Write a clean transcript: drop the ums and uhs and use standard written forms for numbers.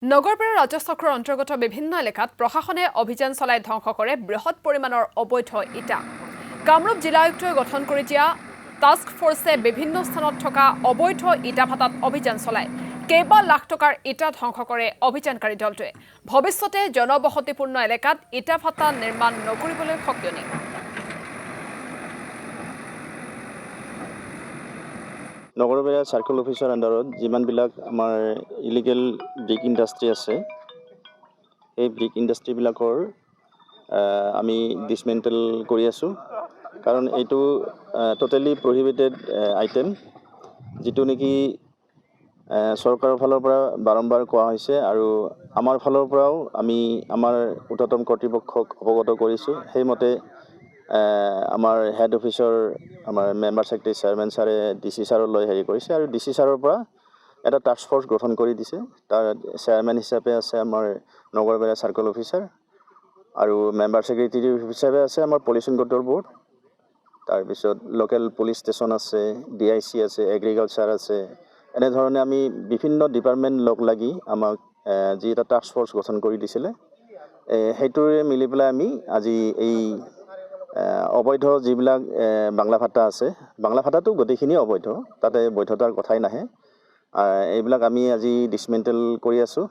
নগৰপাৰা ৰাজচক্ৰৰ অন্তৰ্গত বিভিন্ন এলেকাত প্ৰশাসনে অভিযান চলাই ধ্বংস কৰে বৃহৎ পৰিমাণৰ অবৈধ ইটা। কামৰূপ জিলা আয়ুক্তই গঠন কৰি দিয়া টাস্ক ফৰ্চে বিভিন্ন স্থানত থকা অবৈধ ইটা ভাটাত অভিযান চলায়। কেইবা লাখ টকাৰ ইটা ধ্বংস কৰে অভিযানকাৰী দলটোৱে। ভৱিষ্যতে জনবসতিপূৰ্ণ এলেকাত ইটা ভাটা নিৰ্মাণ নকৰিবলৈ সকিয়নি। নগৰপাৰা সাৰ্কেল অফিচৰ আণ্ডাৰত যিমানবিলাক আমাৰ ইলিগেল ব্ৰিক ইণ্ডাষ্ট্ৰি আছে এই ব্ৰিক ইণ্ডাষ্ট্ৰিবিলাকৰ আমি ডিছমেণ্টেল কৰি আছোঁ কাৰণ এইটো টোটেলি প্ৰহিবিটেড আইটেম যিটো নেকি চৰকাৰৰ ফালৰ পৰা বাৰম্বাৰ কোৱা হৈছে আৰু আমাৰ ফালৰ পৰাও আমি আমাৰ ঊৰ্ধ্বতম কৰ্তৃপক্ষক অৱগত কৰিছোঁ। সেইমতে আমাৰ হেড অফিচৰ আমাৰ মেম্বাৰ ছেক্ৰেটাৰী চেয়াৰমেন ছাৰে ডিচি ছাৰলৈ কৰিছে আৰু ডিচি ছাৰৰ পৰা এটা টাস্ক ফৰ্চ গঠন কৰি দিছে। তাৰ চেয়াৰমেন হিচাপে আছে আমাৰ নগৰপাৰা চাৰ্কেল অফিচাৰ আৰু মেম্বাৰ ছেক্ৰেটাৰী হিচাপে আছে আমাৰ পলিউশ্যন কণ্ট্ৰল বৰ্ড, তাৰপিছত লোকেল পুলিচ ষ্টেচন আছে, DIC আছে, এগ্ৰিকালচাৰ আছে। এনেধৰণে আমি বিভিন্ন ডিপাৰ্টমেণ্ট লগ লাগি আমাক যি এটা টাস্ক ফৰ্চ গঠন কৰি দিছিলে সেইটোৰে মিলি পেলাই আমি আজি এই অবৈধ যিবিলাক বাংলা ভাটা আছে, বাংলা ভাটাটো গোটেইখিনি অবৈধ, তাতে বৈধতাৰ কথাই নাহে, এইবিলাক আমি আজি ডিছমেণ্টেল কৰি আছোঁ।